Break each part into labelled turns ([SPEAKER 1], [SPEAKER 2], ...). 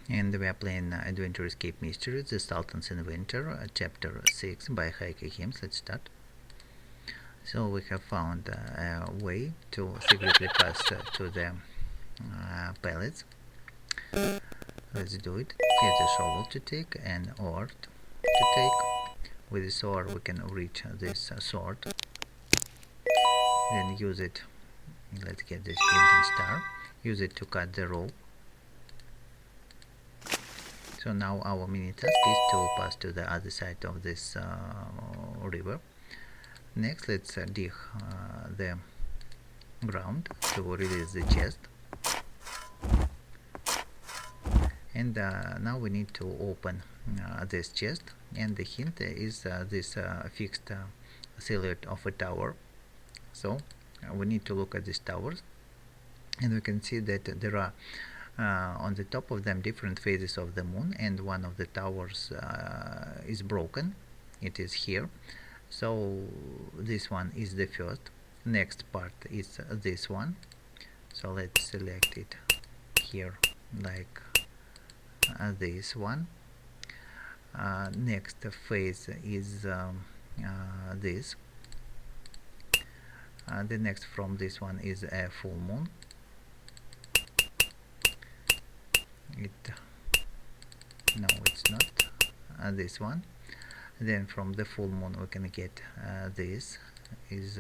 [SPEAKER 1] and we are playing Adventure Escape Mysteries, the Sultan's Inventor, Chapter 6 by HaikuGames. Let's start. So we have found a way to secretly pass to the pallets. Let's do it. Here's a shovel to take and ore to take. With this ore we can reach this sword. Then use it. Let's get this painting star. Use it to cut the rope. So now our mini task is to pass to the other side of this river. Next, let's dig the ground to release the chest. And now we need to open this chest, and the hint is this fixed silhouette of a tower. So we need to look at these towers, and we can see that there are on the top of them different phases of the moon, and one of the towers is broken. It is here, so this one is the first. Next part is this one, so let's select it here like this one. Next phase is this. The next from this one is a full moon. No, it's not this one. Then from the full moon we can get this is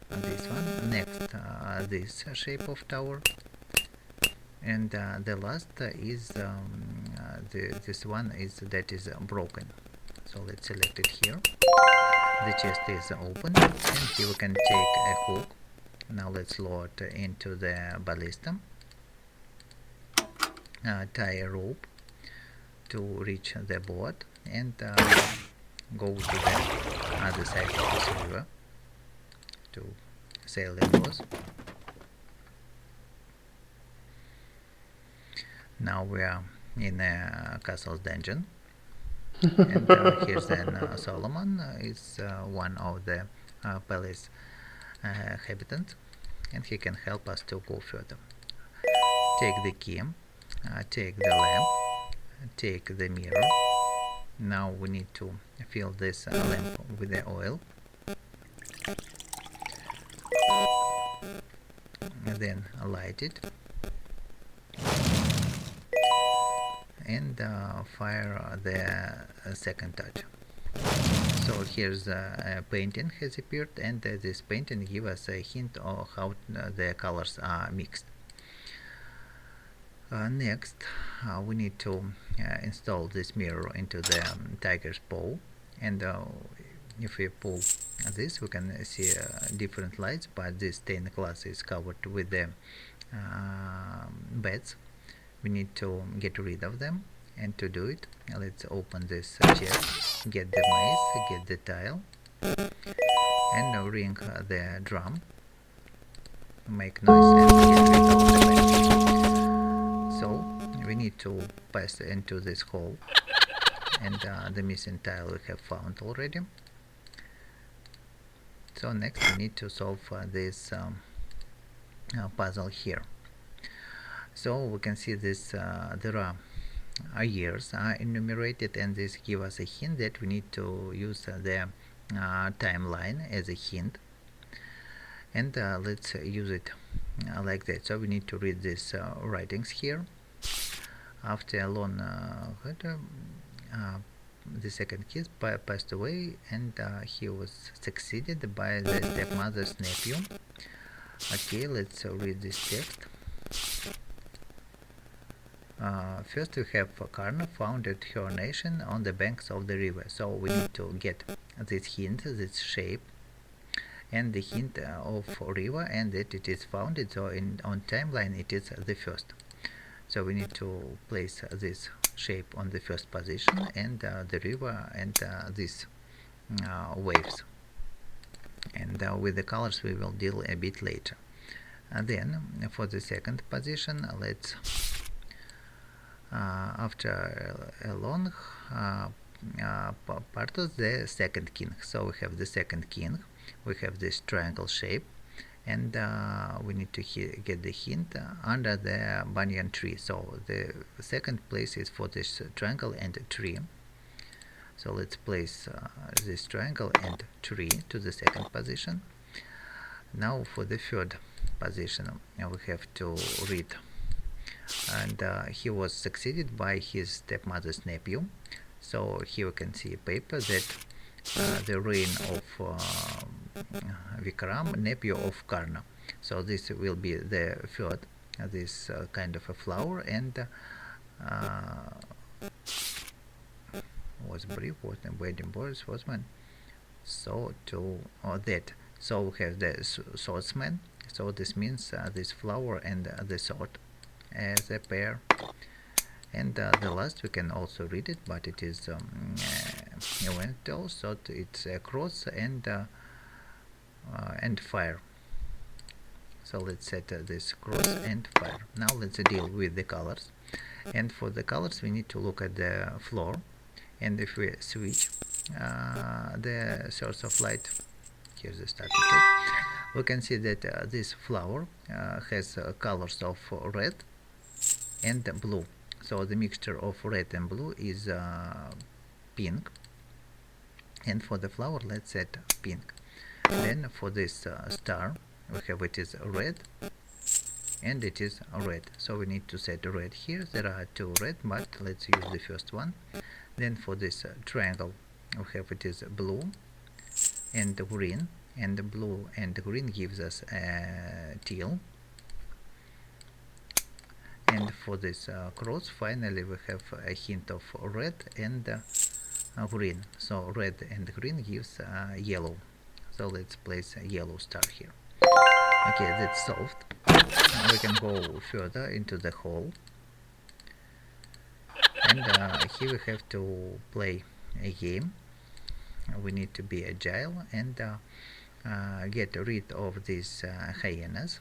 [SPEAKER 1] this one. Next this shape of tower, and the last is this one that is broken. So let's select it here. The chest is open, and here we can take a hook. Now let's lower it into the ballista. Tie a rope to reach the boat, and go to the other side of this river to sail across. Now we are in a castle's dungeon. And here's then Solomon is one of the palace inhabitants, and he can help us to go further. Take the key, take the lamp, take the mirror. Now we need to fill this lamp with the oil, and then light it, and fire the second touch. So here's a painting has appeared, and this painting gives us a hint of how the colors are mixed. Next, we need to install this mirror into the tiger's paw, and if we pull this, we can see different lights, but this stained glass is covered with the beds. We need to get rid of them, and to do it, let's open this chest, get the mace, get the tile, and ring the drum, make noise, and get rid of the bed. So we need to pass into this hole, and the missing tile we have found already. So next we need to solve this puzzle here. So we can see this there are years enumerated, and this gives us a hint that we need to use the timeline as a hint, and let's use it like that. So we need to read these writings here. After a long the second kid passed away, and he was succeeded by the stepmother's nephew. Okay, let's read this text. First we have Karna founded her nation on the banks of the river. So we need to get this hint, this shape, and the hint of river, and that it is founded. So on timeline it is the first. So we need to place this shape on the first position, and the river, and these waves. And with the colors we will deal a bit later. And then for the second position, let's after a long part of the second king. So we have the second king, we have this triangle shape, and we need to get the hint under the banyan tree. So the second place is for this triangle and tree. So let's place this triangle and tree to the second position. Now for the third position, we have to read, and he was succeeded by his stepmother's nephew. So here we can see a paper that the reign of Vikram, nephew of Karna. So this will be the third, this kind of a flower, and was brief, was the wedding boys was man. So to that, so we have the swordsman. So this means this flower and the sword as a pair. And the last we can also read it, but it is Inventor, so it's a cross and fire. So let's set this cross and fire. Now let's deal with the colors. And for the colors we need to look at the floor, and if we switch the source of light, here's the starter tape, we can see that this flower has colors of red and blue. So the mixture of red and blue is pink, and for the flower let's set pink. Then for this star we have it is red and it is red, so we need to set red here. There are two red, but let's use the first one. Then for this triangle we have it is blue and green, and the blue and green gives us teal. And for this cross, finally we have a hint of red and green. So red and green gives yellow. So let's place a yellow star here. Okay, that's solved. We can go further into the hole, and here we have to play a game. We need to be agile and get rid of these hyenas.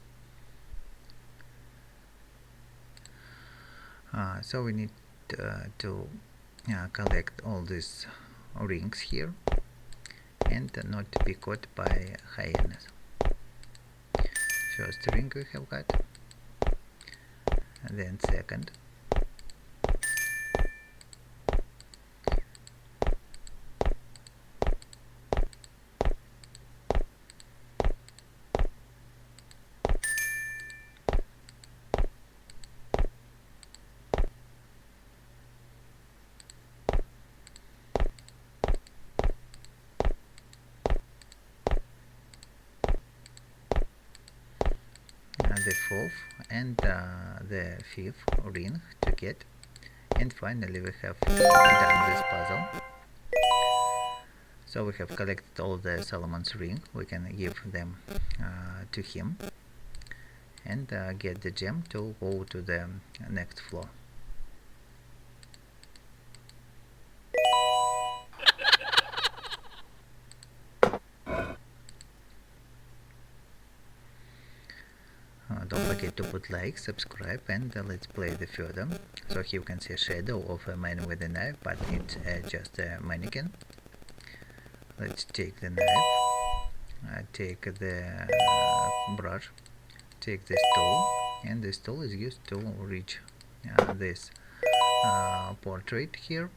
[SPEAKER 1] So we need to collect all these rings here and not be caught by hyenas. First ring we have got, and then second, the fourth, and the fifth ring to get, and finally we have done this puzzle. So we have collected all the Solomon's ring. We can give them to him and get the gem to go to the next floor. Don't forget to put like, subscribe, and let's play the further. So here you can see a shadow of a man with a knife, but it's just a mannequin. Let's take the knife, take the brush, take the tool, and this tool is used to reach this portrait here.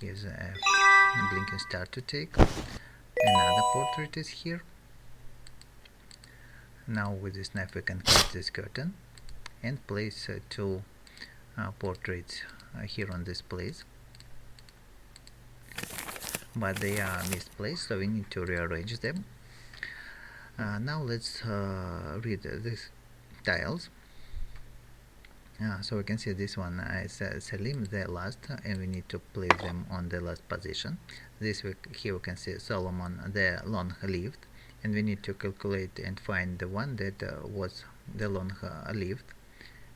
[SPEAKER 1] Here's a blinking star to take. Another portrait is here. Now with this knife we can cut this curtain and place two portraits here on this place, but they are misplaced, so we need to rearrange them. Now let's read these tiles. So we can see this one is Salim the last, and we need to place them on the last position. Here we can see Solomon the long-lived, and we need to calculate and find the one that was the long-lived,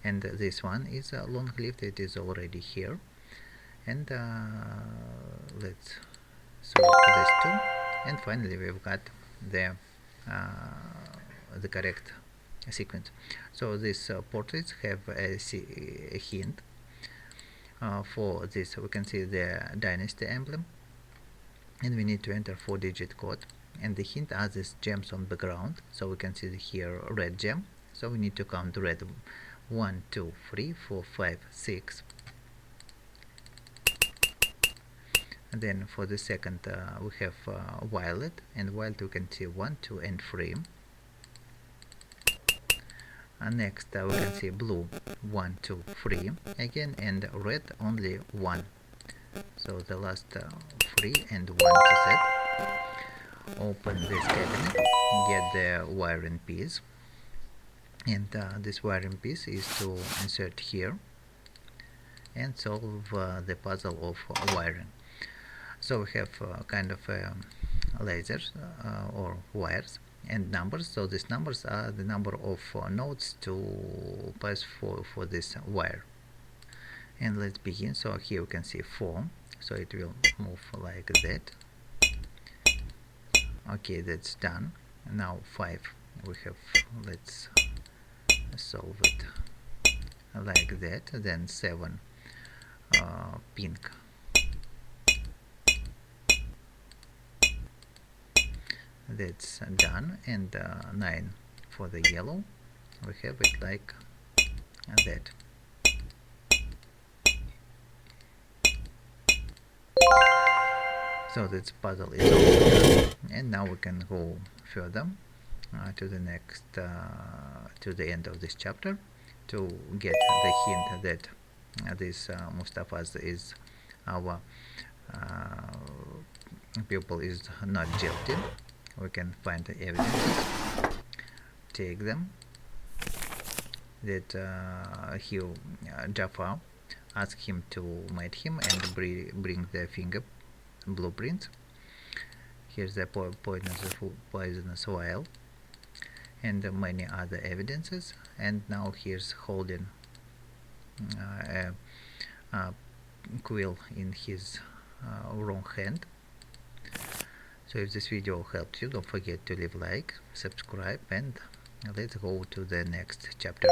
[SPEAKER 1] and this one is long-lived. It is already here, and let's sort these two, and finally we've got the correct sequence. So these portraits have a hint. For this we can see the dynasty emblem, and we need to enter 4-digit code. and the hint are these gems on the ground. So we can see here red gem, so we need to count red. 1 2 3 4 5 6. And then for the second we have violet, and violet we can see 1 2 and 3. Next we can see blue 1 2 3 again, and red only 1. So the last 3 and 1 to set. Open this cabinet, get the wiring piece, and this wiring piece is to insert here and solve the puzzle of wiring. So we have kind of lasers or wires and numbers. So these numbers are the number of nodes to pass for this wire. And let's begin. So here we can see 4, so it will move like that. Okay, that's done. Now 5 we have, let's solve it like that. Then 7 pink, that's done. And 9 for the yellow, we have it like that. So this puzzle is over, and now we can go further to the next to the end of this chapter to get the hint that this Mustafa's is our pupil is not guilty. We can find the evidences, take them, that Jafar asked him to meet him and bring the finger blueprints. Here's the poisonous vial and many other evidences. And now here's holding a quill in his wrong hand. So if this video helped you, don't forget to leave a like, subscribe, and let's go to the next chapter.